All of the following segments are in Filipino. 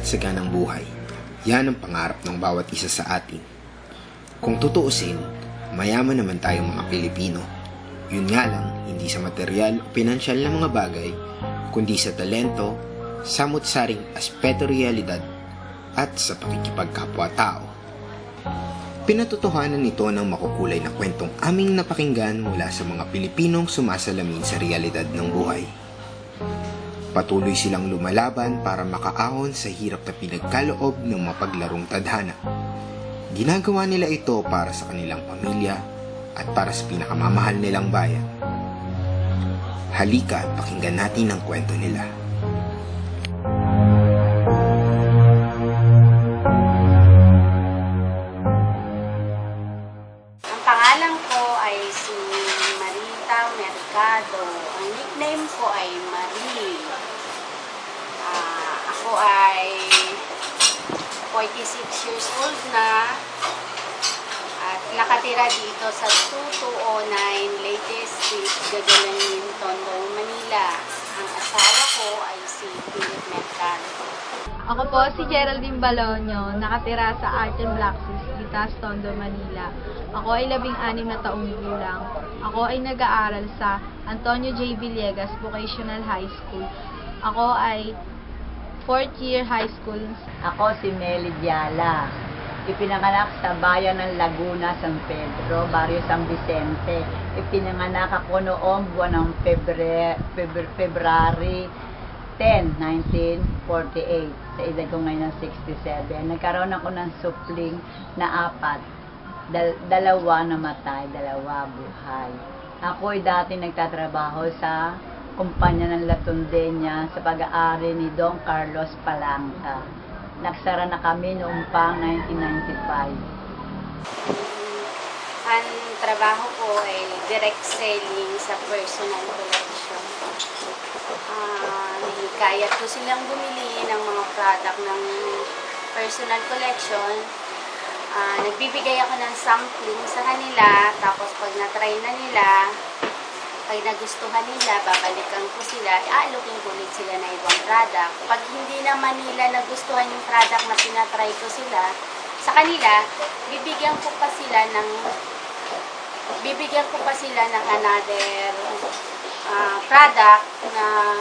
at saganang buhay. Yan ang pangarap ng bawat isa sa atin. Kung tutuusin, mayaman naman tayong mga Pilipino. Yun nga lang, hindi sa material o pinansyal na mga bagay, kundi sa talento, samut-saring aspeto realidad, at sa pakikipagkapwa-tao. Pinatotohanan nito ng makukulay na kwentong aming napakinggan mula sa mga Pilipinong sumasalamin sa realidad ng buhay. Patuloy silang lumalaban para makaahon sa hirap na pinagkaloob ng mapaglarong tadhana. Ginagawa nila ito para sa kanilang pamilya at para sa pinakamamahal nilang bayan. Halika, pakinggan natin ang kwento nila. Ang pangalan ko ay si Marita Mercado. Ang nickname ko ay Marie. Ako ay 46 years old na at nakatira dito sa 2209 Latest Street, Gagalanin, Tondo, Manila. Ang asawa ko ay si Philip Mercado. Ako po si Geraldine Balonio, nakatira sa Art and Blacksmith, Bitas, Tondo, Manila. Ako ay 16 na taong gulang. Ako ay nag-aaral sa Antonio J. Villegas Vocational High School. Ako ay 4th year high school. Ako si Meli Diala. Ipinanganak sa bayan ng Laguna, San Pedro, Barrio San Vicente. Ipinanganak ako noong buwan ng February 10, 1948. Sa edad ko ngayon ng 67. Nagkaroon ako ng supling na 4. Dalawa namatay, 2 buhay. Ako ay dati nagtatrabaho sa kumpanya ng Latundenya sa pag-aari ni Don Carlos Palanca. Nagsara na kami noong pang 1995. Ang trabaho ko ay direct selling sa personal collection. Nahikayat ko silang bumili ng mga product ng personal collection. Nagbibigay ako ng sampling sa kanila, tapos pag na-try na nila, pag nagustuhan nila, babalikan ko sila, aalukin ko ulit sila na ibang product. Pag hindi naman nila nagustuhan yung product na pinatry ko sila, sa kanila, bibigyan ko pa sila ng another product na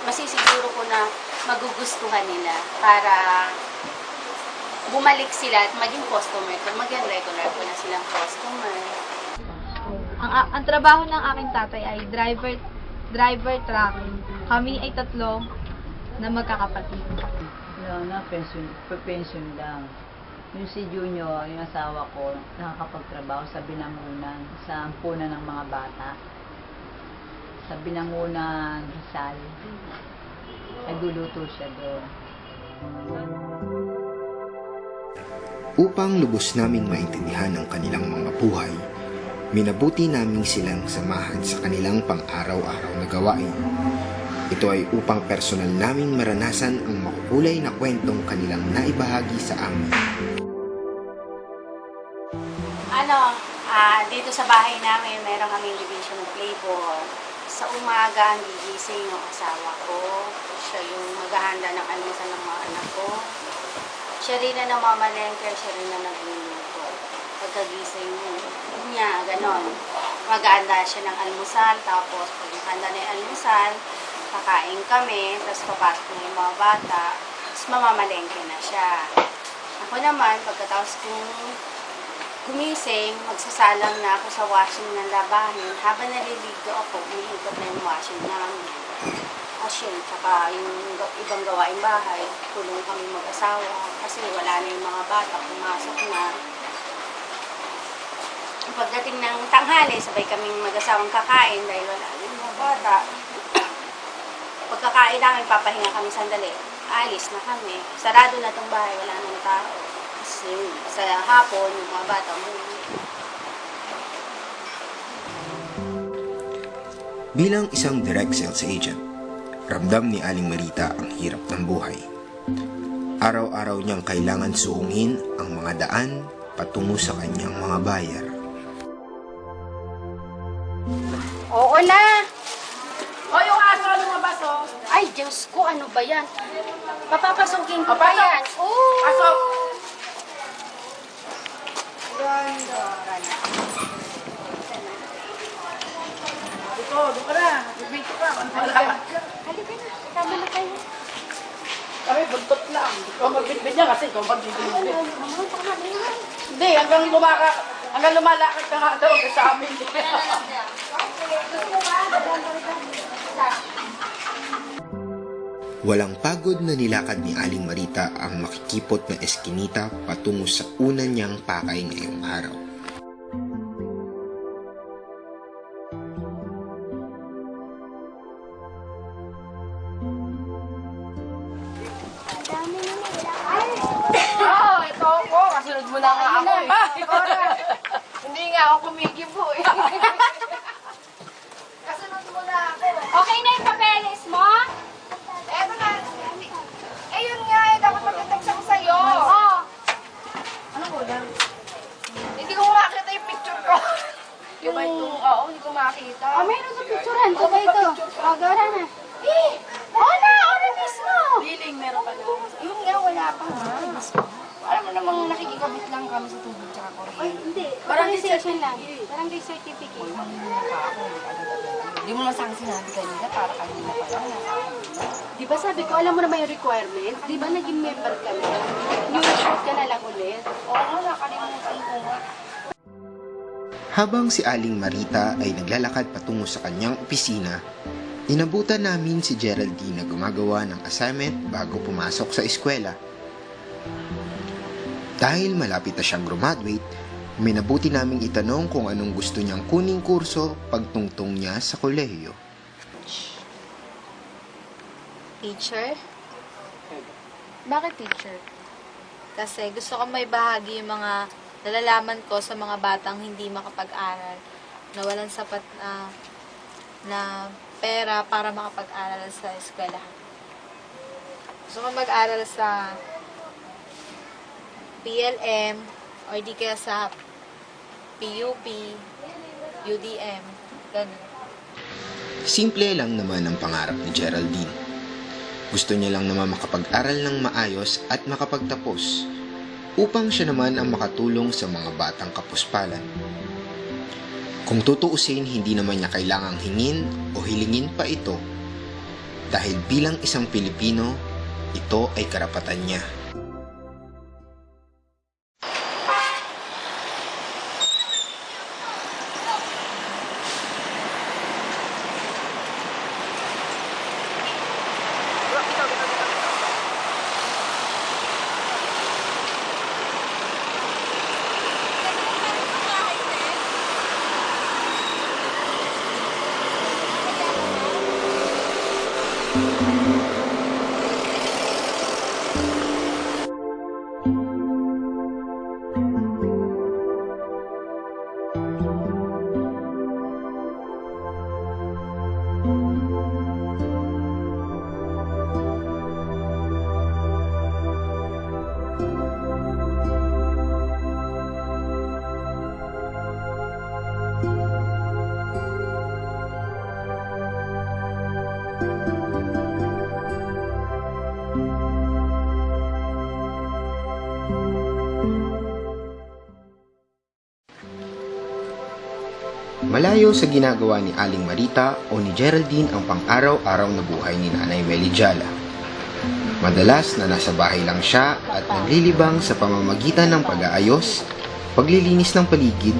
masisiguro ko na magugustuhan nila para bumalik sila at maging customer ko, maging regular ko na silang customer. Ang trabaho ng aking tatay ay driver trucking. Kami ay 3 na magkakapatid. Pension lang. Yung si Junior, yung asawa ko, nakakapagtrabaho sa Binangunan, sa ampunan ng mga bata. Sa Binangunan, Rizal. Nagluluto siya doon. Upang lubos naming maintindihan ang kanilang mga buhay, minabuti naming silang samahan sa kanilang pang-araw-araw na gawain. Ito ay upang personal naming maranasan ang makukulay na kwentong kanilang naibahagi sa amin. Dito sa bahay namin, meron kaming division of labor. Sa umaga, ang gigising ng asawa ko. Siya yung maghahanda ng almusal ng mga anak ko. Siya rin na namamalengke, siya rin na nagluluto. Pagkagising niya, ganon. Mag-aanda siya ng almusal, tapos pag handa na yung almusal, kakain kami, tapos papasok na yung mga bata, tapos mamamalengke na siya. Ako naman, pagkatapos kong gumising, magsasalang na ako sa washing ng labahin. Habang naliligo ako, umiikot na yung washing namin. Asyon, tsaka yung ibang gawaing bahay, tulong kami mag-asawa kasi wala na yung mga bata, pumasok na. Pagdating ng tanghali, sabay kaming mag-asawang kakain dahil wala na yung mga bata. Pagkakain namin, papahinga kami sandali. Alis na kami. Sarado na itong bahay, wala na ng tao. Kasi sa hapon, yung mga bata umuwi. Bilang isang direct sales agent, ramdam ni Aling Marita ang hirap ng buhay. Araw-araw niyang kailangan suungin ang mga daan patungo sa kanyang mga buyer. Oo na! O yung aso lumabas, o. Ay, Diyos ko, ano ba yan? Papapasukin ko pa yan. Oh! Pasok! Ganda. Ito, doon ka na. Bibito ka. Halika na. Tama na kayo. Kami, buntot lang. Ikaw magbitbit niya kasi ikaw magbitbit. Mama, baka na yan. Hindi, hanggang lumalakad ka nga daw sa amin. Walang pagod na nilakad ni Aling Marita ang makikipot na eskinita patungo sa una niyang pakay ngayong araw. Oo, ito ako. Kasunod mo na nga ako. Hindi nga ako kumikibo eh. Kasunod mo na ako. Okay na yung papeles mo? Eto na. Eh, yun nga eh. Dapat mag-text ako sa'yo. Oo. Ano ko lang? Hindi ko makita yung picture ko. Yung, oo, hindi ko makita. Oh, mayroon sa picturean ko ba ito? Oh, gara na. Eh! Ona mismo! Feeling meron ka na. Yun nga, wala pa nga. Alam mo namang nakikikabit lang kami sa tubig tsaka kuryente. Ay, hindi. Authorization lang. Barangay certificate. Hindi mo naman sa akin sinabi kanina para kanina pa lang. Di ba sabi ko, alam mo naman yung requirements? Di ba naging member kami? New recruit ka na lang ulit. Oo, nakalimutan ko nga. Habang si Aling Marita ay naglalakad patungo sa kanyang opisina, inabutan namin si Geraldine na gumagawa ng assignment bago pumasok sa eskwela. Dahil malapit na siyang graduate, minabuti naming itanong kung anong gusto niyang kuning kurso pagtungtong niya sa kolehiyo. Teacher? Bakit teacher? Kasi gusto ko may bahagi yung mga nalalaman ko sa mga batang hindi makapag-aral, na walang sapat na pera para makapag-aral sa eskwela. Gusto ko mag-aral sa PLM or di kaya sa PUP, UDM, ganun. Simple lang naman ang pangarap ni Geraldine. Gusto niya lang naman makapag-aral ng maayos at makapagtapos upang siya naman ang makatulong sa mga batang kapuspalan. Kung tutuusin, hindi naman niya kailangang hingin o hilingin pa ito dahil bilang isang Pilipino, ito ay karapatan niya. Malayo sa ginagawa ni Aling Marita o ni Geraldine ang pang-araw-araw na buhay ni Nanay Melijala. Madalas na nasa bahay lang siya at naglilibang sa pamamagitan ng pag-aayos, paglilinis ng paligid,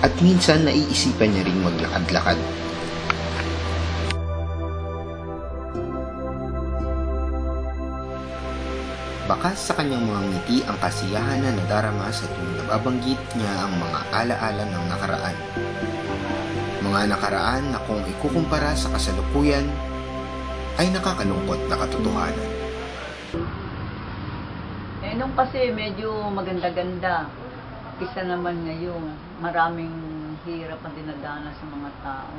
at minsan naiisipan niya ring maglakad-lakad. Bakas sa kanyang mga ngiti ang kasiyahan na nadarama sa tuwing nababanggit niya ang mga alaala ng nakaraan. Mga nakaraan na kung ikukumpara sa kasalukuyan ay nakakalungkot na katotohanan. Nung kasi medyo maganda-ganda. Isa naman ngayon, maraming hirap ang dinadana sa mga tao.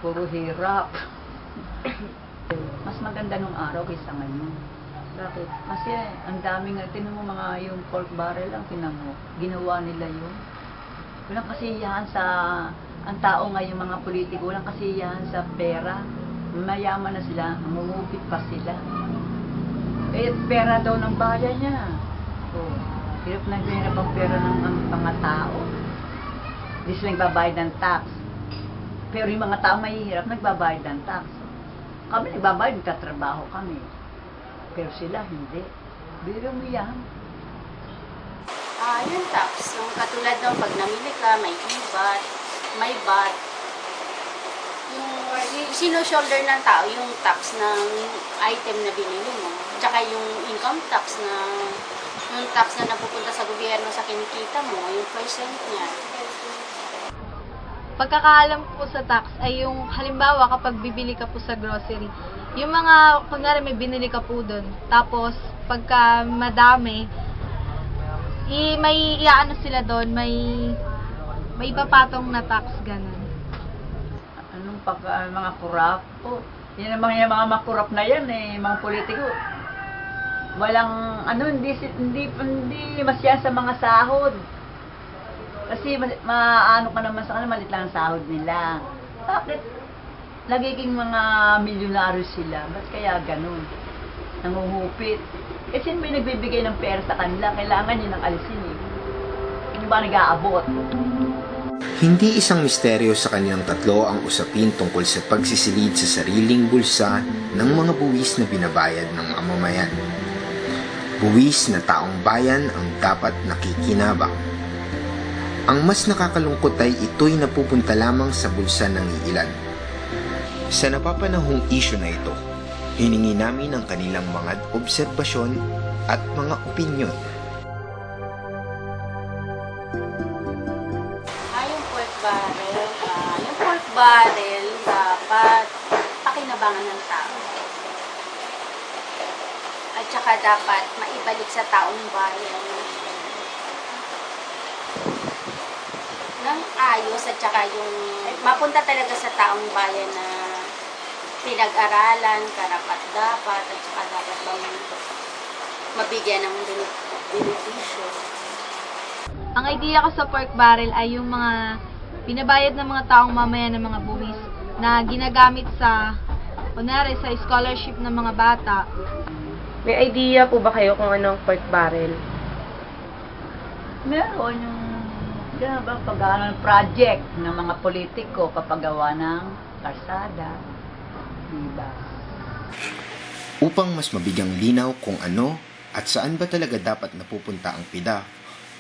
Puro hirap. Mas maganda nung araw kaysa ngayon. Bakit? Kasi ang daming, tinan mo mga yung pork barrel lang, tinan mo. Ginawa nila yun. Walang kasiyahan sa, ang tao ngayon, mga politiko, walang kasiyahan sa pera. mayaman na sila, mamumupit pa sila. Eh, pera daw ng bayan niya. So, hirap na hirap ang pera ng mga tao. Hindi sila nagbabayad ng tax. Pero yung mga tao mahihirap, nagbabayad ng tax. Kami nagbabayad, nagtatrabaho kami. Pero sila hindi. Biro mo yan. Yung tax, yung katulad ng pag namili ka, may IVAT, may VAT. Yung sino-shoulder ng tao, yung tax ng item na binili mo. Tsaka yung income tax na, yung tax na napupunta sa gobyerno sa kinikita mo, yung percent niya. Pagkakaalam po sa tax ay yung halimbawa kapag bibili ka po sa grocery, yung mga, kunwari may binili ka po doon, tapos pagka madami, may iaano sila doon, may papatong na tax, ganun. Anong mga kurap po? Yan naman yung mga makurap na yan eh, mga politiko. Walang, hindi masya sa mga sahod. Kasi maano ka naman sa kanila, malit lang ang sahod nila. Bakit? Nagiging mga milyonaryo sila. Ba't kaya ganun? Nanguhupit. Eh, sino ba yung nagbibigay ng pera sa kanila? Kailangan yun ang alisin eh. Sino ba nag-aabot? Hindi isang misteryo sa kanilang tatlo ang usapin tungkol sa pagsisilid sa sariling bulsa ng mga buwis na binabayad ng mamamayan. Buwis na taong bayan ang dapat nakikinabang. Ang mas nakakalungkot ay ito'y napupunta lamang sa bulsa ng iilan. Sa napapanahong isyu na ito, hiningi namin ang kanilang mga obserbasyon at mga opinyon. Yung pork barrel dapat pakinabangan ng tao. At saka dapat maibalik sa taong bayan ng ayos at saka yung mapunta talaga sa taong bayan na pinag-aralan, karapat-dapat, at saka dapat bang mabigyan ng benepisyo. Ang idea ko sa pork barrel ay yung mga binabayad ng mga taong mamaya ng mga buwis na ginagamit sa, kunwari, sa scholarship ng mga bata. May idea po ba kayo kung anong pork barrel? Meron yung pag-aaral ng project ng mga politiko kapagawa ng karsada. Diba? Upang mas mabigyang linaw kung ano at saan ba talaga dapat napupunta ang PDAF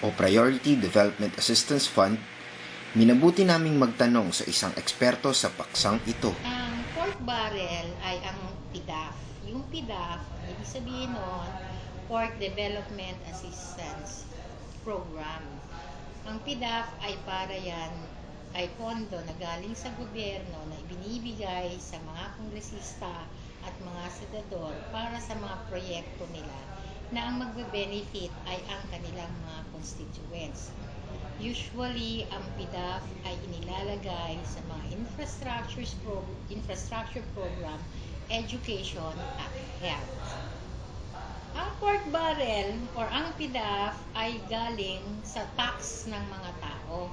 o Priority Development Assistance Fund, minabuti naming magtanong sa isang eksperto sa paksang ito. Ang pork barrel ay ang PDAF. Yung PDAF, ibig sabihin nun, Pork Development Assistance Program. Ang PDAF ay para yan, ay pondo na galing sa gobyerno na ibinibigay sa mga kongresista at mga senador para sa mga proyekto nila na ang magbe-benefit ay ang kanilang mga constituents. Usually, ang PDAF ay inilalagay sa mga infrastructure program, education at health. Ang pork barrel or ang PDAF ay galing sa tax ng mga tao.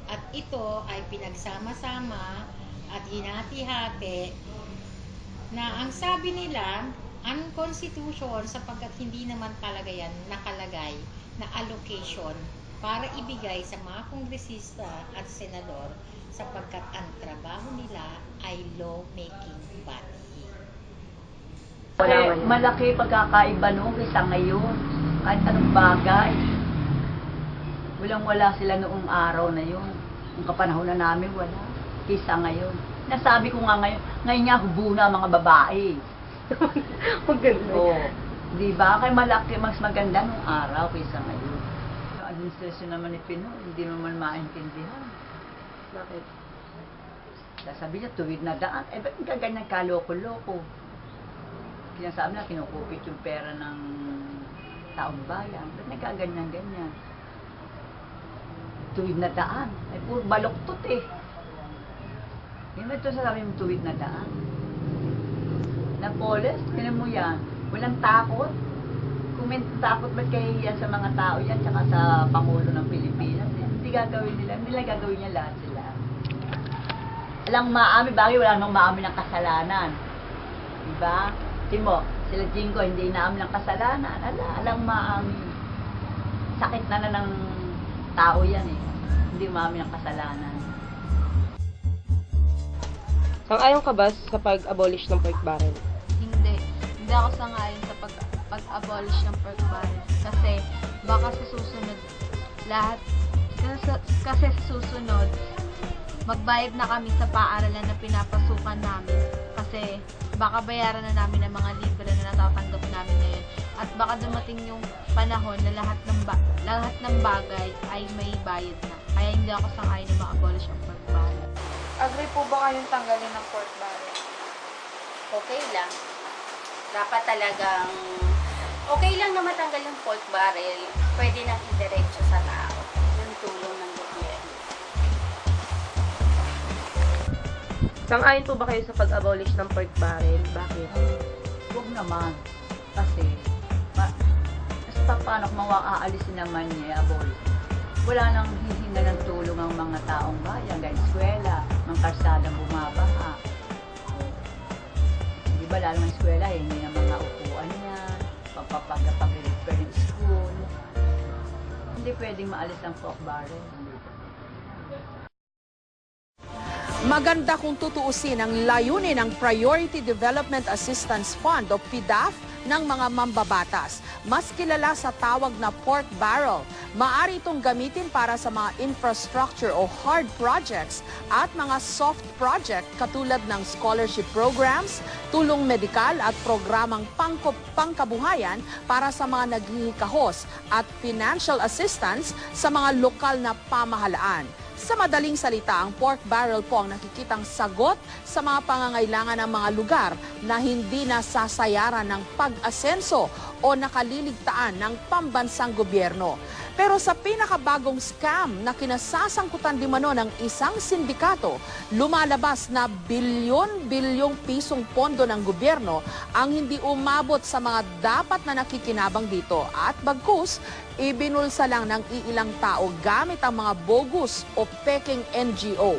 At ito ay pinagsama-sama at hinati-hati na ang sabi nila, unconstitution sapagkat hindi naman talaga yan nakalagay na allocation para ibigay sa mga kongresista at senador sapagkat ang trabaho nila ay law-making body. Malaki pagkakaiba noong kaysa ngayon. Kahit anong bagay. Walang-wala sila noong araw na yun. Yung kapanahon na namin, wala. Kaysa ngayon. Nasabi ko nga ngayon nga hubo na mga babae. Maganda. Oo. Diba? Kaya malaki, mas maganda noong araw kaysa ngayon. Yung administrasyon naman ni Pinoy, hindi naman maintindihan. Bakit? Sasabi niya, tuwid na daan. Eh, ba't ka ganyan kaloko-loko? Sinasabi na, kinukupit yung pera ng taong bayan. Ba't nagkaganyan-ganyan? Tuwid na daan. Ay, puro baloktot eh. Hindi mo ito sasabi yung tuwid na daan. Napoles, tinan mo yan. Walang takot. Kung may takot ba't kahihiyan sa mga tao yan, tsaka sa Pangulo ng Pilipinas. Hindi gagawin nila. Hindi nila gagawin niya lahat sila. Alang maamin, bagay wala namang maamin ng kasalanan. Diba? Timo, sila Jingo, hindi naamin ng kasalanan. Alang maamin. Sakit na ng tao yan eh. Hindi maamin ng kasalanan. Sang-ayon ka ba sa pag-abolish ng pork barrel? Hindi. Hindi ako sangayon sa pag-abolish ng pork barrel. Kasi baka sa susunod lahat, kasi sa susunod, magbayad na kami sa paaralan na pinapasukan namin. Kasi baka bayaran na namin ang mga libre na natatanggap namin ngayon. At baka dumating yung panahon na lahat ng bagay ay may bayad na. Kaya hindi ako sangayon na ma-abolish ang pork barrel. Agree po ba kayong tanggalin ng pork barrel? Okay lang. Dapat talagang okay lang na matanggal yung pork barrel. Pwede nang idiretso sa tao yung tulong ng gobyerno. Sang-ayon po ba kayo sa pag-abolish ng pork barrel? Bakit? Huwag naman. Kasi, paano kung aalisin naman niya, abolish? Wala nang hihinga ng tulong ang mga taong bayan, dahil eskwela, mga karsadang bumabaha. Di ba, lalo ng eskwela, hindi na mga upuan yan, pag-repair ng school. Hindi pwedeng maalis ang pork barrel. Maganda kung tutuusin ang layunin ng Priority Development Assistance Fund o PDAF ng mga mambabatas. Mas kilala sa tawag na pork barrel. Maaari itong gamitin para sa mga infrastructure o hard projects at mga soft project katulad ng scholarship programs, tulong medikal at programang pangkabuhayan para sa mga naghihikahos at financial assistance sa mga lokal na pamahalaan. Sa madaling salita, ang pork barrel po ang nakikitang sagot sa mga pangangailangan ng mga lugar na hindi nasasayaran ng pag-asenso o nakaliligtaan ng pambansang gobyerno. Pero sa pinakabagong scam na kinasasangkutan di mano ng isang sindikato, lumalabas na bilyon-bilyong pisong pondo ng gobyerno ang hindi umabot sa mga dapat na nakikinabang dito at bagkus, ibinulsa lang ng iilang tao gamit ang mga bogus o peking NGO.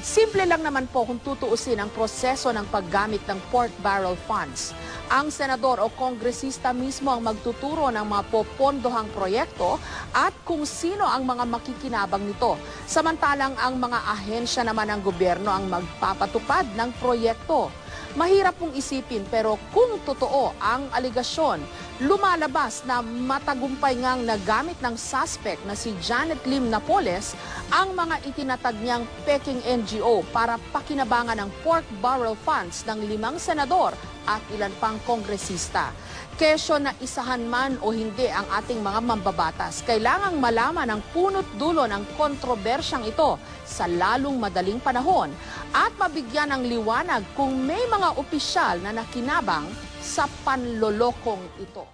Simple lang naman po kung tutuusin ang proseso ng paggamit ng pork barrel funds. Ang senador o kongresista mismo ang magtuturo ng mga popondohang proyekto at kung sino ang mga makikinabang nito. Samantalang ang mga ahensya naman ng gobyerno ang magpapatupad ng proyekto. Mahirap pong isipin pero kung totoo ang aligasyon, lumalabas na matagumpay ngang nagamit ng suspect na si Janet Lim Napoles ang mga itinatag niyang peking NGO para pakinabangan ng pork barrel funds ng 5 senador at ilan pang kongresista. Kesyo na isahan man o hindi ang ating mga mambabatas, kailangang malaman ang punot dulo ng kontrobersyang ito sa lalong madaling panahon at mabigyan ng liwanag kung may mga opisyal na nakinabang sa panlolokong ito.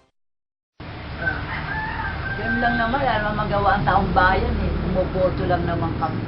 Yun lang naman, wala naman magawa ang taong bayan eh. Bumoboto lang naman kami.